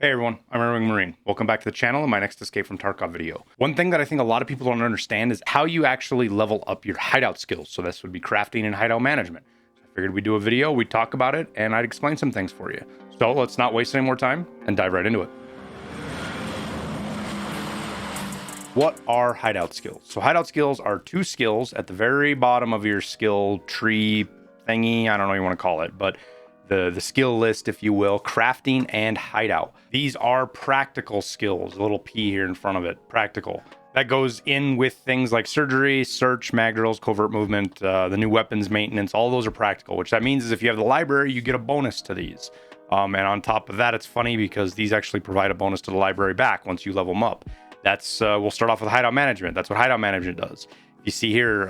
Hey everyone, I'm Airwingmarine. Welcome back to the channel and my next Escape from Tarkov video. One thing that I think a lot of people don't understand is how you actually level up your hideout skills. So this would be crafting and hideout management. I figured we'd do a video, we'd talk about it, and I'd explain some things for you. So let's not waste any more time and dive right into it. What are hideout skills? So hideout skills are two skills at the very bottom of your skill tree thingy. I don't know what you want to call it, but the skill list, if you will, crafting and hideout. These are practical skills, a little P here in front of it, practical. That goes in with things like surgery, search, mag drills, covert movement, the new weapons maintenance, all those are practical, which that means is if you have the library, you get a bonus to these. And on top of that, it's funny because these actually provide a bonus to the library back once you level them up. That's, we'll start off with hideout management. That's what hideout management does. You see here,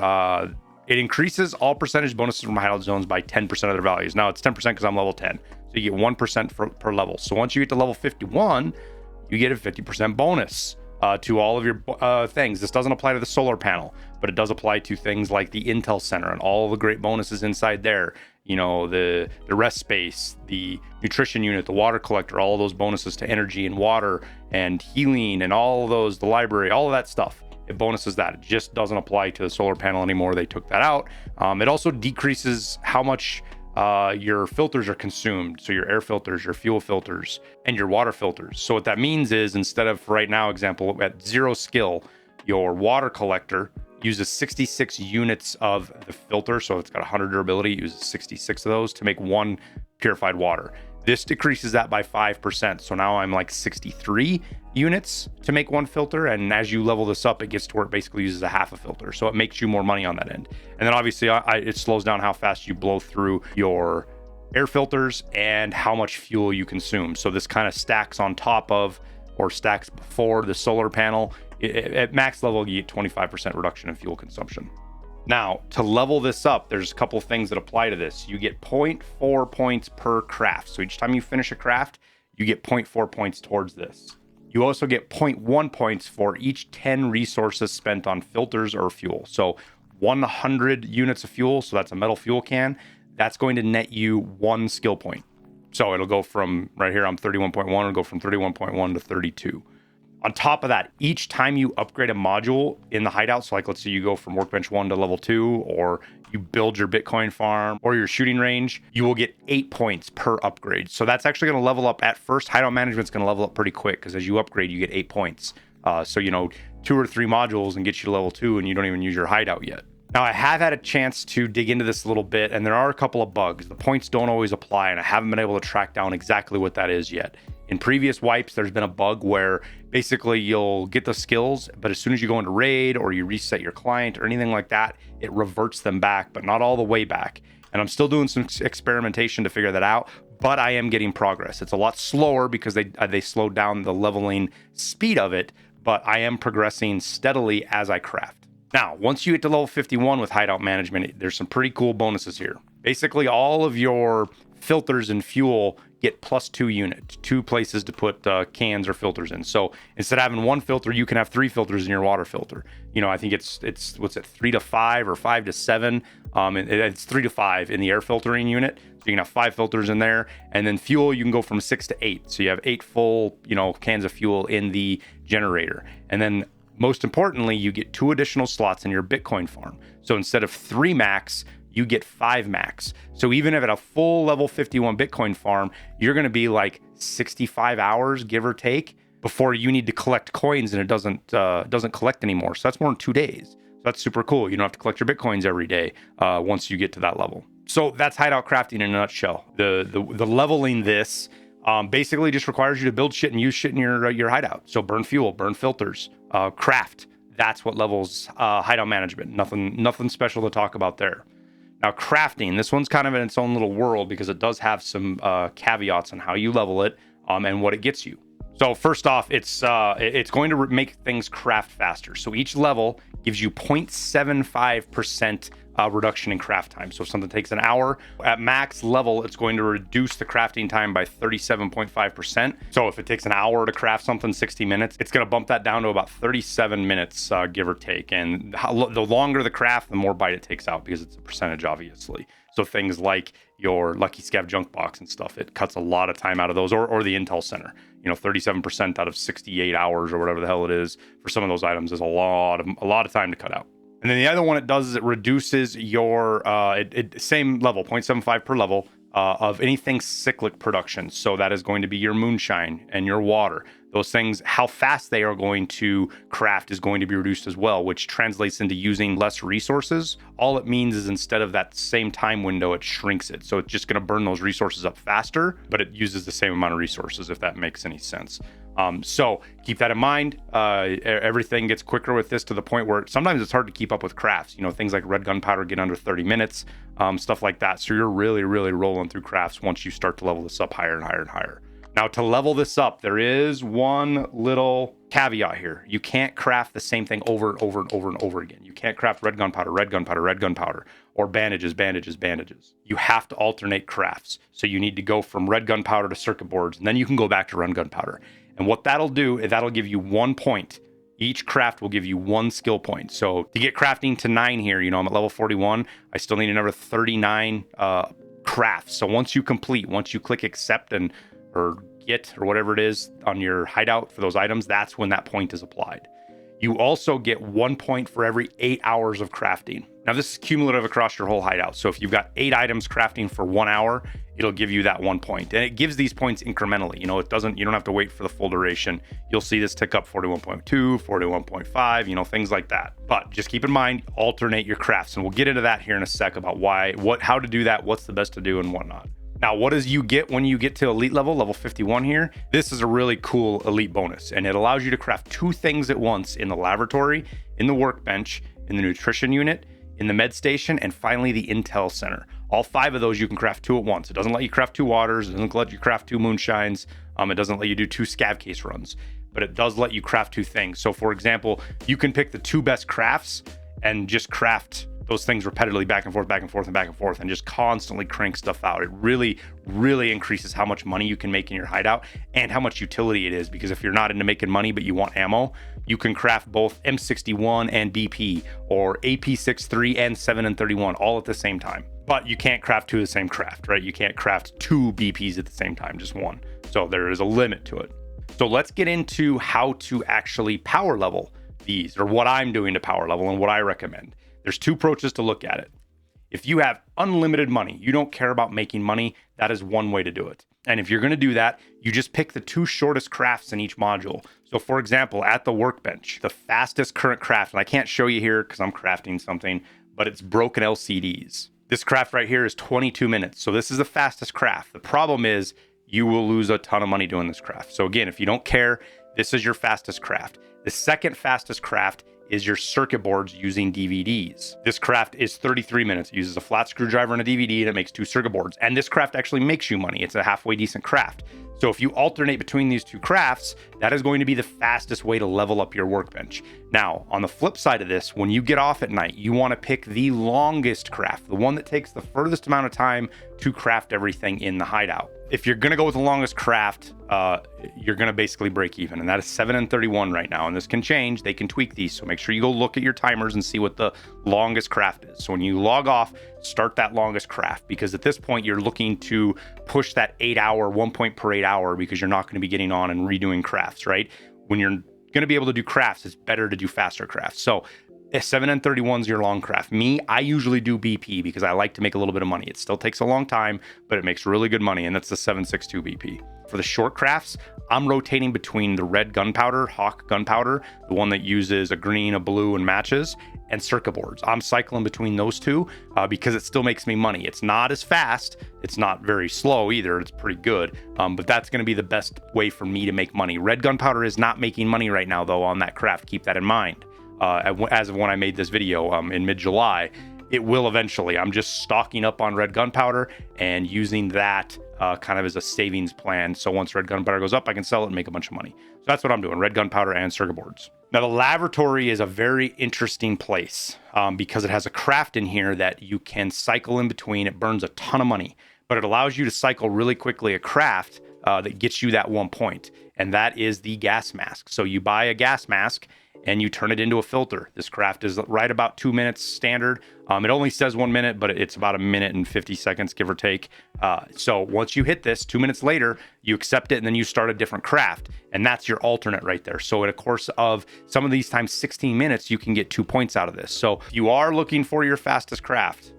it increases all percentage bonuses from hideout zones by 10% of their values. Now it's 10% because I'm level 10. So you get 1% per level. So once you get to level 51, you get a 50% bonus to all of your things. This doesn't apply to the solar panel, but it does apply to things like the Intel Center and all the great bonuses inside there. You know, the rest space, the nutrition unit, the water collector, all of those bonuses to energy and water and healing and all of those, the library, all of that stuff. It bonuses that. It just doesn't apply to the solar panel anymore. They took that out. It also decreases how much your filters are consumed. So your air filters, your fuel filters, and your water filters. So what that means is instead of right now, example, at 0 skill, your water collector uses 66 units of the filter. So if it's got 100 durability, it uses 66 of those to make 1 purified water. This decreases that by 5%. So now I'm like 63 units to make 1 filter. And as you level this up, it gets to where it basically uses a half a filter. So it makes you more money on that end. And then obviously it slows down how fast you blow through your air filters and how much fuel you consume. So this kind of stacks on top of, or stacks before the solar panel. At max level, you get 25% reduction in fuel consumption. Now, to level this up, there's a couple things that apply to this. You get 0.4 points per craft. So each time you finish a craft, you get 0.4 points towards this. You also get 0.1 points for each 10 resources spent on filters or fuel. So 100 units of fuel, so that's a metal fuel can, that's going to net you 1 skill point. So it'll go from, right here, I'm 31.1, it'll go from 31.1 to 32. On top of that, each time you upgrade a module in the hideout, so like let's say you go from Workbench 1 to level 2, or you build your Bitcoin farm or your shooting range, you will get 8 points per upgrade. So that's actually going to level up at first. Hideout Management's going to level up pretty quick because as you upgrade, you get 8 points. So, you know, 2 or 3 modules and get you to level 2 and you don't even use your hideout yet. Now, I have had a chance to dig into this a little bit, and there are a couple of bugs. The points don't always apply, and I haven't been able to track down exactly what that is yet. In previous wipes, there's been a bug where basically you'll get the skills, but as soon as you go into raid or you reset your client or anything like that, it reverts them back, but not all the way back. And I'm still doing some experimentation to figure that out, but I am getting progress. It's a lot slower because they slowed down the leveling speed of it, but I am progressing steadily as I craft. Now, once you get to level 51 with Hideout Management, there's some pretty cool bonuses here. Basically, all of your filters and fuel get +2 units, 2 places to put cans or filters in. So instead of having 1 filter, you can have 3 filters in your water filter. You know, I think it's what's it, 3 to 5 or 5 to 7. It's 3 to 5 in the air filtering unit. So you can have 5 filters in there, and then fuel you can go from 6 to 8. So you have 8 full, you know, cans of fuel in the generator, and then most importantly, you get 2 additional slots in your Bitcoin farm. So instead of 3 max, you get 5 max. So even if at a full level 51 Bitcoin farm, you're going to be like 65 hours, give or take, before you need to collect coins, and it doesn't collect anymore. So that's more than 2 days. So that's super cool. You don't have to collect your Bitcoins every day once you get to that level. So that's hideout crafting in a nutshell. The leveling this basically just requires you to build shit and use shit in your hideout. So burn fuel, burn filters, craft. That's what levels hideout management. Nothing special to talk about there. Now, crafting, this one's kind of in its own little world because it does have some caveats on how you level it and what it gets you. So first off, it's going to make things craft faster. So each level gives you 0.75% reduction in craft time. So if something takes an hour, at max level, it's going to reduce the crafting time by 37.5%. So if it takes an hour to craft something, 60 minutes, it's going to bump that down to about 37 minutes, give or take. And the longer the craft, the more bite it takes out, because it's a percentage, obviously. So things like your Lucky Scav junk box and stuff, it cuts a lot of time out of those, or the Intel Center. 37% out of 68 hours or whatever the hell it is for some of those items is a lot of time to cut out. And then the other one it does is it reduces your same level, 0.75 per level of anything cyclic production. So that is going to be your moonshine and your water. Those things, how fast they are going to craft is going to be reduced as well, which translates into using less resources. All it means is instead of that same time window, it shrinks it. So it's just going to burn those resources up faster, but it uses the same amount of resources, if that makes any sense. So keep that in mind. Everything gets quicker with this, to the point where sometimes it's hard to keep up with crafts. Things like red gunpowder get under 30 minutes, stuff like that. So you're really, really rolling through crafts once you start to level this up higher and higher and higher. Now, to level this up, there is one little caveat here. You can't craft the same thing over and over and over and over again. You can't craft red gunpowder, red gunpowder, red gunpowder, or bandages, bandages, bandages. You have to alternate crafts. So you need to go from red gunpowder to circuit boards, and then you can go back to red gunpowder. And what that'll do is that'll give you 1 point. Each craft will give you 1 skill point. So to get crafting to 9 here, I'm at level 41. I still need another 39 crafts. So once you click accept or get or whatever it is on your hideout for those items, that's when that point is applied. You also get 1 point for every 8 hours of crafting. Now this is cumulative across your whole hideout. So if you've got 8 items crafting for 1 hour, it'll give you that 1 point. And it gives these points incrementally. You don't have to wait for the full duration. You'll see this tick up 41.2, 41.5, things like that. But just keep in mind, alternate your crafts. And we'll get into that here in a sec about how to do that, what's the best to do and whatnot. Now, what does you get when you get to elite level 51 here? This is a really cool elite bonus, and it allows you to craft 2 things at once in the lavatory, in the workbench, in the nutrition unit, in the med station, and finally the Intel Center. All 5 of those you can craft 2 at once. It doesn't let you craft 2 waters, it doesn't let you craft 2 moonshines, it doesn't let you do 2 scav case runs, but it does let you craft 2 things. So for example, you can pick the 2 best crafts and just craft those things repetitively back and forth, back and forth, and back and forth, and just constantly crank stuff out. It really, really increases how much money you can make in your hideout and how much utility it is, because if you're not into making money but you want ammo, you can craft both M61 and BP, or AP63 and 7 and 31 all at the same time. But you can't craft 2 of the same craft, right? You can't craft 2 BPs at the same time, just 1. So there is a limit to it. So let's get into how to actually power level these, or what I'm doing to power level and what I recommend. There's 2 approaches to look at it. If you have unlimited money, you don't care about making money, that is one way to do it. And if you're going to do that, you just pick the 2 shortest crafts in each module. So for example, at the workbench, the fastest current craft, and I can't show you here because I'm crafting something, but it's broken LCDs. This craft right here is 22 minutes. So this is the fastest craft. The problem is you will lose a ton of money doing this craft. So again, if you don't care, this is your fastest craft. The second fastest craft is your circuit boards using DVDs. This craft is 33 minutes. It uses a flat screwdriver and a DVD, and it makes 2 circuit boards. And this craft actually makes you money. It's a halfway decent craft. So if you alternate between these 2 crafts, that is going to be the fastest way to level up your workbench. Now, on the flip side of this, when you get off at night, you want to pick the longest craft, the one that takes the furthest amount of time to craft everything in the hideout. If you're going to go with the longest craft, you're going to basically break even. And that is 7 and 31 right now. And this can change. They can tweak these. So make sure you go look at your timers and see what the longest craft is. So when you log off, start that longest craft, because at this point, you're looking to push that 8 hour, 1 point per 8 hour, because you're not going to be getting on and redoing crafts, right? When you're going to be able to do crafts, it's better to do faster crafts. So 7 and 31 is your long craft. I usually do BP because I like to make a little bit of money. It still takes a long time, but it makes really good money, and that's the 762 BP. For the short crafts, I'm rotating between the red gunpowder, Hawk gunpowder, the one that uses a green, a blue, and matches, and circuit boards. I'm cycling between those 2 because it still makes me money. It's not as fast. It's not very slow either. It's pretty good, but that's going to be the best way for me to make money. Red gunpowder is not making money right now, though, on that craft. Keep that in mind. As of when I made this video in mid-July, it will eventually. I'm just stocking up on red gunpowder and using that kind of as a savings plan. So once red gunpowder goes up, I can sell it and make a bunch of money. So that's what I'm doing, red gunpowder and circuit boards. Now, the lavatory is a very interesting place because it has a craft in here that you can cycle in between. It burns a ton of money, but it allows you to cycle really quickly a craft that gets you that 1 point, and that is the gas mask. So you buy a gas mask and you turn it into a filter. This craft is right about 2 minutes standard. It only says 1 minute, but it's about 1 minute and 50 seconds, give or take. So once you hit this, 2 minutes later, you accept it and then you start a different craft. And that's your alternate right there. So in a course of some of these times 16 minutes, you can get 2 points out of this. So if you are looking for your fastest craft,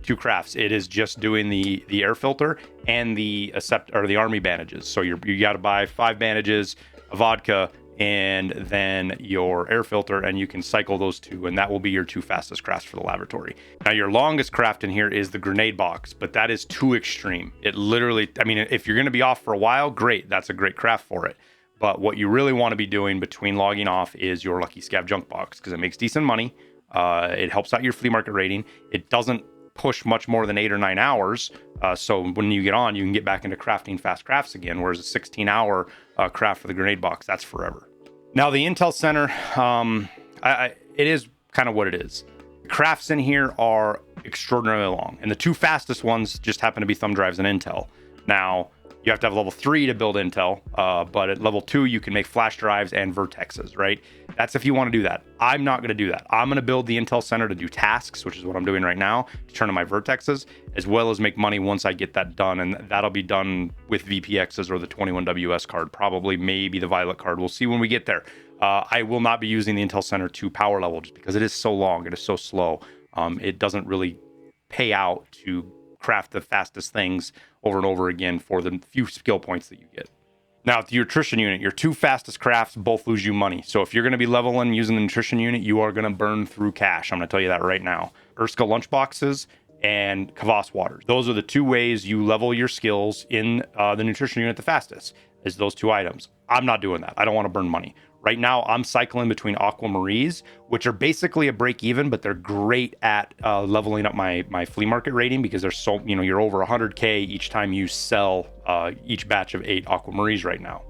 2 crafts, it is just doing the air filter and the army bandages. So you got to buy 5 bandages, a vodka, and then your air filter, and you can cycle those 2, and that will be your 2 fastest crafts for the lavatory. Now, your longest craft in here is the grenade box, but that is too extreme. It literally, I mean, if you're going to be off for a while, great, that's a great craft for it. But what you really want to be doing between logging off is your Lucky Scav junk box, because it makes decent money. It helps out your flea market rating. It doesn't push much more than 8 or 9 hours. So when you get on, you can get back into crafting fast crafts again, whereas a 16-hour craft for the grenade box, that's forever. Now, the Intel Center, it is kind of what it is. The crafts in here are extraordinarily long, and the 2 fastest ones just happen to be thumb drives and Intel. Now, you have to have level 3 to build Intel, but at level 2, you can make flash drives and vertexes, right? That's if you want to do that. I'm not going to do that. I'm going to build the Intel Center to do tasks, which is what I'm doing right now, to turn on my vertexes, as well as make money once I get that done. And that'll be done with VPXs or the 21WS card, probably maybe the Violet card. We'll see when we get there. I will not be using the Intel Center to power level just because it is so long. It is so slow. It doesn't really pay out to craft the fastest things over and over again for the few skill points that you get. Now, to your nutrition unit, your 2 fastest crafts both lose you money. So if you're going to be leveling using the nutrition unit, you are going to burn through cash. I'm going to tell you that right now. Urska lunchboxes and Kvass waters. Those are the 2 ways you level your skills in the nutrition unit the fastest, is those 2 items. I'm not doing that. I don't want to burn money. Right now, I'm cycling between Aquamarines, which are basically a break even, but they're great at leveling up my flea market rating because they're so, you're over 100K each time you sell each batch of 8 Aquamarines right now.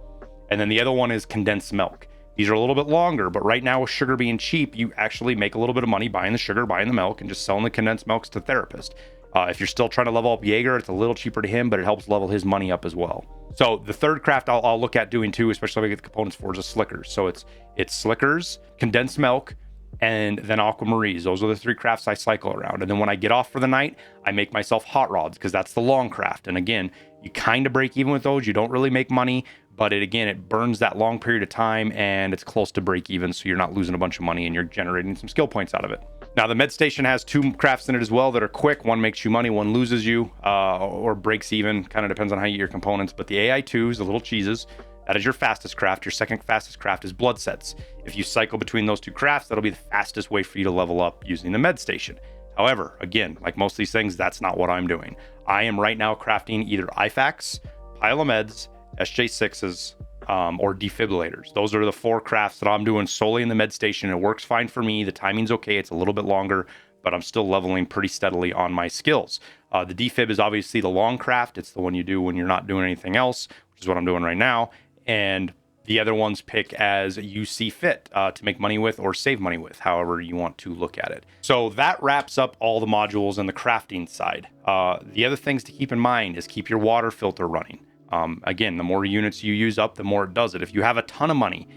And then the other one is condensed milk. These are a little bit longer, but right now with sugar being cheap, you actually make a little bit of money buying the sugar, buying the milk, and just selling the condensed milks to therapists. If you're still trying to level up Jaeger, it's a little cheaper to him, but it helps level his money up as well. So the third craft I'll look at doing too, especially if I get the components for, is Slickers. So it's Slickers, condensed milk, and then Aquamarines. Those are the 3 crafts I cycle around. And then when I get off for the night, I make myself hot rods because that's the long craft. And again, you kind of break even with those. You don't really make money, but it burns that long period of time and it's close to break even. So you're not losing a bunch of money and you're generating some skill points out of it. Now, the med station has 2 crafts in it as well that are quick. One makes you money, one loses you or breaks even. Kind of depends on how you get your components. But the AI2s, the little cheeses, that is your fastest craft. Your second fastest craft is blood sets. If you cycle between those 2 crafts, that'll be the fastest way for you to level up using the med station. However, again, like most of these things, that's not what I'm doing. I am right now crafting either IFAKs, pile of meds, SJ6s, or defibrillators. Those are the 4 crafts that I'm doing solely in the med station. It works fine for me. The timing's okay. It's a little bit longer, but I'm still leveling pretty steadily on my skills. The defib is obviously the long craft. It's the one you do when you're not doing anything else, which is what I'm doing right now. And the other ones pick as you see fit to make money with or save money with, however you want to look at it. So that wraps up all the modules and the crafting side. The other things to keep in mind is keep your water filter running. Again, the more units you use up, the more it does it. If you have a ton of money,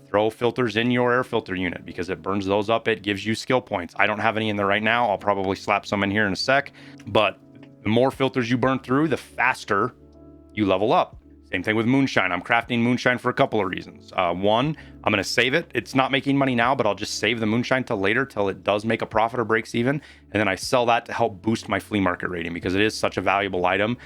throw filters in your air filter unit because it burns those up. It gives you skill points. I don't have any in there right now. I'll probably slap some in here in a sec, but the more filters you burn through, the faster you level up. Same thing with moonshine. I'm crafting moonshine for a couple of reasons. One, I'm going to save it. It's not making money now, but I'll just save the moonshine till later, till it does make a profit or breaks even. And then I sell that to help boost my flea market rating because it is such a valuable item.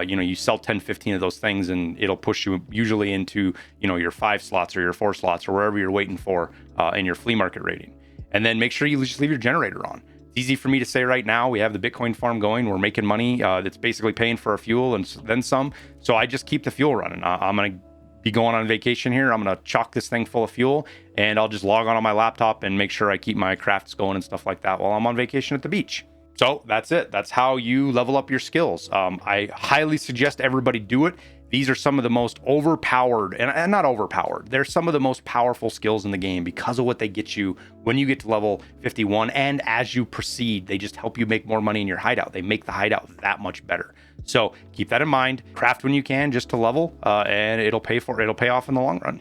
You sell 10, 15 of those things and it'll push you usually into, your 5 slots or your 4 slots or wherever you're waiting for in your flea market rating. And then make sure you just leave your generator on. It's easy for me to say right now. We have the Bitcoin farm going. We're making money. That's basically paying for our fuel and then some. So I just keep the fuel running. I'm going to be going on vacation here. I'm going to chock this thing full of fuel and I'll just log on my laptop and make sure I keep my crafts going and stuff like that while I'm on vacation at the beach. So that's it. That's how you level up your skills. I highly suggest everybody do it. These are some of the most overpowered, and not overpowered, they're some of the most powerful skills in the game because of what they get you when you get to level 51. And as you proceed, they just help you make more money in your hideout. They make the hideout that much better. So keep that in mind. Craft when you can just to level, and it'll pay off in the long run.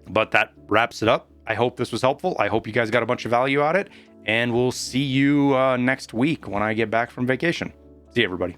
But that wraps it up. I hope this was helpful. I hope you guys got a bunch of value out of it. And we'll see you next week when I get back from vacation. See you, everybody.